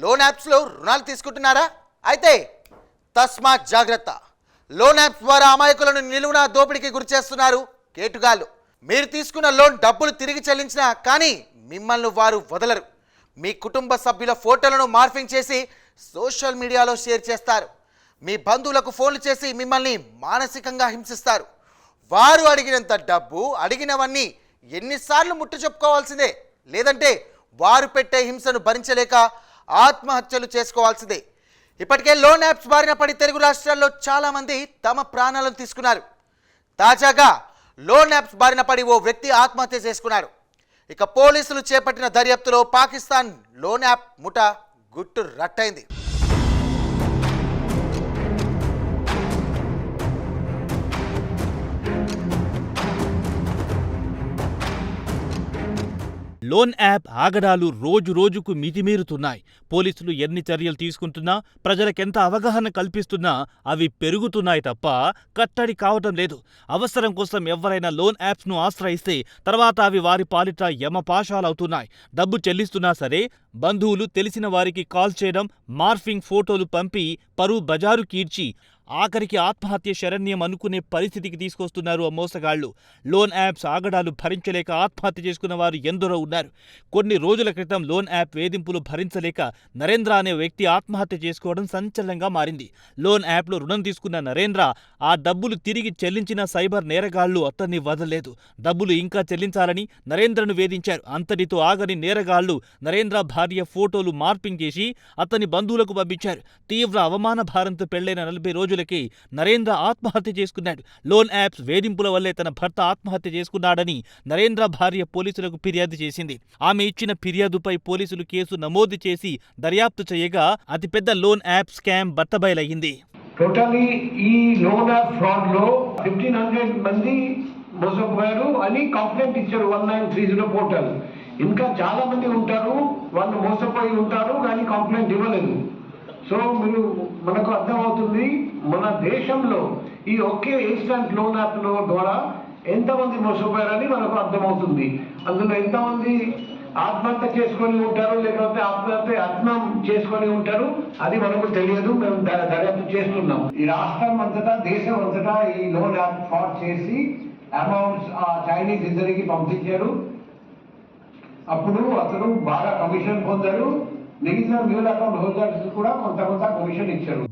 Loan యాప్స్లో రుణాలు తీసుకుంటున్నారా? అయితే తస్మాత్ జాగ్రత్త. లోన్ యాప్స్ ద్వారా అమాయకులను నిలువున దోపిడీకి గురిచేస్తున్నారు కేటుగాళ్ళు. మీరు తీసుకున్న లోన్ డబ్బులు తిరిగి చెల్లించినా కానీ మిమ్మల్ని వారు వదలరు. మీ కుటుంబ సభ్యుల ఫోటోలను మార్ఫింగ్ చేసి సోషల్ మీడియాలో షేర్ చేస్తారు. మీ బంధువులకు ఫోన్లు చేసి మిమ్మల్ని మానసికంగా హింసిస్తారు. వారు అడిగినంత డబ్బు, అడిగినవన్నీ ఎన్నిసార్లు ముట్టు చెప్పుకోవాల్సిందే, లేదంటే వారు పెట్టే హింసను భరించలేక ఆత్మహత్యలు చేసుకోవాల్సిందే. ఇప్పటికే లోన్ యాప్స్ బారిన పడి తెలుగు రాష్ట్రాల్లో చాలామంది తమ ప్రాణాలను తీసుకున్నారు. తాజాగా లోన్ యాప్స్ బారిన పడి ఓ వ్యక్తి ఆత్మహత్య చేసుకున్నాడు. ఇక పోలీసులు చేపట్టిన దర్యాప్తులో పాకిస్తాన్ లోన్ యాప్ ముఠా గుట్టు రట్టయింది. లోన్ యాప్ ఆగడాలు రోజు రోజుకు మితిమీరుతున్నాయి. పోలీసులు ఎన్ని చర్యలు తీసుకుంటున్నా, ప్రజలకెంత అవగాహన కల్పిస్తున్నా అవి పెరుగుతున్నాయి తప్ప కట్టడి కావటం లేదు. అవసరం కోసం ఎవరైనా లోన్ యాప్స్ను ఆశ్రయిస్తే తర్వాత అవి వారి పాలిట యమపాశాలవుతున్నాయి. డబ్బు చెల్లిస్తున్నా సరే బంధువులు, తెలిసిన వారికి కాల్ చేయడం, మార్ఫింగ్ ఫోటోలు పంపి పరువు బజారు కీడ్చి ఆఖరికి ఆత్మహత్య శరణ్యం అనుకునే పరిస్థితికి తీసుకొస్తున్నారు ఆ మోసగాళ్లు. లోన్ యాప్స్ ఆగడాలు భరించలేక ఆత్మహత్య చేసుకున్న వారు ఎందరో ఉన్నారు. కొన్ని రోజుల క్రితం లోన్ యాప్ వేధింపులు భరించలేక నరేంద్ర అనే వ్యక్తి ఆత్మహత్య చేసుకోవడం సంచలనంగా మారింది. లోన్ యాప్లో రుణం తీసుకున్న నరేంద్ర ఆ డబ్బులు తిరిగి చెల్లించిన సైబర్ నేరగాళ్లు అతన్ని వదలలేదు. డబ్బులు ఇంకా చెల్లించాలని నరేంద్రను వేధించారు. అంతటితో ఆగని నేరగాళ్లు నరేంద్ర భార్య ఫోటోలు మార్పింగ్ చేసి అతని బంధువులకు పంపించారు. తీవ్ర అవమాన భారంతో పెళ్లైన 40 రోజులకి నరేంద్ర ఆత్మహత్య చేసుకున్నాడు. లోన్ యాప్స్ వేధింపుల వల్లే తన భర్త ఆత్మహత్య చేసుకున్నాడని నరేంద్ర భార్య పోలీసులకు ఫిర్యాదు చేసింది. ఆమె ఇచ్చిన ఫిర్యాదుపై పోలీసులు కేసు నమోదు చేసి దర్యాప్తు చేయగా అతిపెద్ద లోన్ యాప్ స్కామ్ బట్టబయలయ్యింది. టోటలీ ఈ లోన్ యాప్ ఫ్రాడ్ లో 1500 మంది మోసపోయారు అని కంప్లైంట్ ఇచ్చారు 1930 పోర్టల్. ఇంకా చాలా మంది ఉంటారు, వాళ్ళు మోసపోయి ఉంటారు కానీ కంప్లైంట్ ఇవ్వలేదు. సో మనకు అర్థమవుతుంది మన దేశంలో ఈ ఒకే ఇన్స్టంట్ లోన్ యాప్ ద్వారా ఎంతమంది మోసపోయారని మనకు అర్థమవుతుంది. అందులో ఎంతమంది ఆత్మహత్య చేసుకొని ఉంటారు, లేకపోతే ఆత్మహత్యం చేసుకొని ఉంటారు, అది మనకు తెలియదు. మేము దర్యాప్తు చేస్తున్నాం. ఈ రాష్ట్రం అంతటా, దేశం అంతటా ఈ లోన్ యాప్ ఫ్రాడ్ చేసి అమౌంట్స్ ఆ చైనీస్ ఇద్దరికి పంపించారు. అప్పుడు అతను బాగా కమిషన్ పొందారు.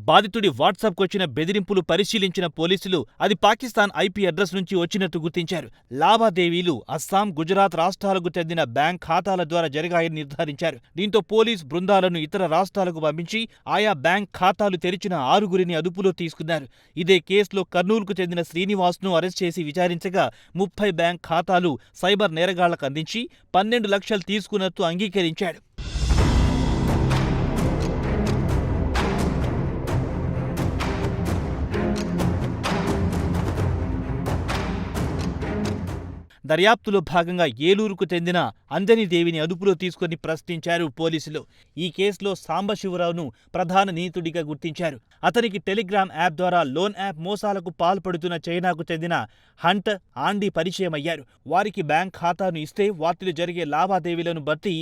బాధితుడి వాట్సాప్కు వచ్చిన బెదిరింపులు పరిశీలించిన పోలీసులు అది పాకిస్తాన్ ఐపీ అడ్రస్ నుంచి వచ్చినట్టు గుర్తించారు. లావాదేవీలు అస్సాం, గుజరాత్ రాష్ట్రాలకు చెందిన బ్యాంక్ ఖాతాల ద్వారా జరిగాయని నిర్ధారించారు. దీంతో పోలీస్ బృందాలను ఇతర రాష్ట్రాలకు పంపించి ఆయా బ్యాంక్ ఖాతాలు తెరిచిన 6గురిని అదుపులో తీసుకున్నారు. ఇదే కేసులో కర్నూలుకు చెందిన శ్రీనివాస్ను అరెస్ట్ చేసి విచారించగా 30 బ్యాంక్ ఖాతాలు సైబర్ నేరగాళ్లకు అందించి 12 లక్షలు తీసుకున్నట్టు అంగీకరించాడు. దర్యాప్తులో భాగంగా ఏలూరుకు చెందిన అంజనీదేవిని అదుపులో తీసుకుని ప్రశ్నించారు పోలీసులు. ఈ కేసులో సాంబశివరావును ప్రధాన నిందితుడిగా గుర్తించారు. అతనికి టెలిగ్రామ్ యాప్ ద్వారా లోన్ యాప్ మోసాలకు పాల్పడుతున్న చైనాకు చెందిన హంట్, ఆండీ పరిచయమయ్యారు. వారికి బ్యాంక్ ఖాతాను ఇస్తే వాటిలో జరిగే లావాదేవీలను బట్టి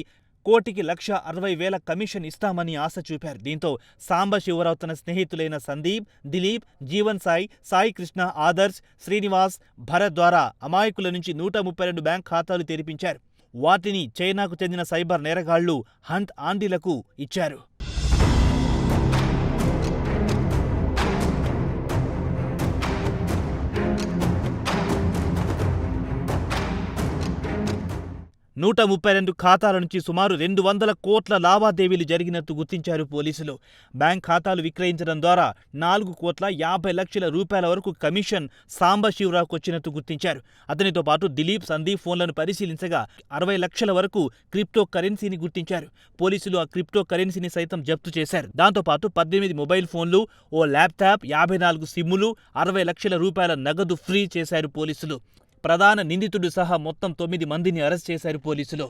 కోటికి 1,60,000 కమిషన్ ఇస్తామని ఆశ చూపారు. దీంతో సాంబశివరావు తన స్నేహితులైన సందీప్, దిలీప్, జీవన్ సాయి, సాయి కృష్ణ, ఆదర్శ్, శ్రీనివాస్, భరత్ ద్వారా అమాయకుల నుంచి 132 బ్యాంక్ ఖాతాలు తెరిపించారు. వాటిని చైనాకు చెందిన సైబర్ నేరగాళ్లు హంట్, ఆండీలకు ఇచ్చారు. నూట 132 ఖాతాల నుంచి సుమారు 200 కోట్ల లావాదేవీలు జరిగినట్టు గుర్తించారు పోలీసులు. బ్యాంక్ ఖాతాలు విక్రయించడం ద్వారా 4,50,00,000 రూపాయల వరకు కమిషన్ సాంబశివరావుకు వచ్చినట్టు గుర్తించారు. అతనితో పాటు దిలీప్, సందీప్ ఫోన్లను పరిశీలించగా 60 లక్షల వరకు క్రిప్టో కరెన్సీని గుర్తించారు. పోలీసులు ఆ క్రిప్టో కరెన్సీని సైతం జప్తు చేశారు. దాంతోపాటు 18 మొబైల్ ఫోన్లు, ఓ ల్యాప్టాప్, 54 సిమ్ములు, 60 లక్షల రూపాయల నగదు ఫ్రీ చేశారు పోలీసులు. ప్రధాన నిందితుడు సహా మొత్తం 9 మందిని అరెస్ట్ చేశారు పోలీసులు.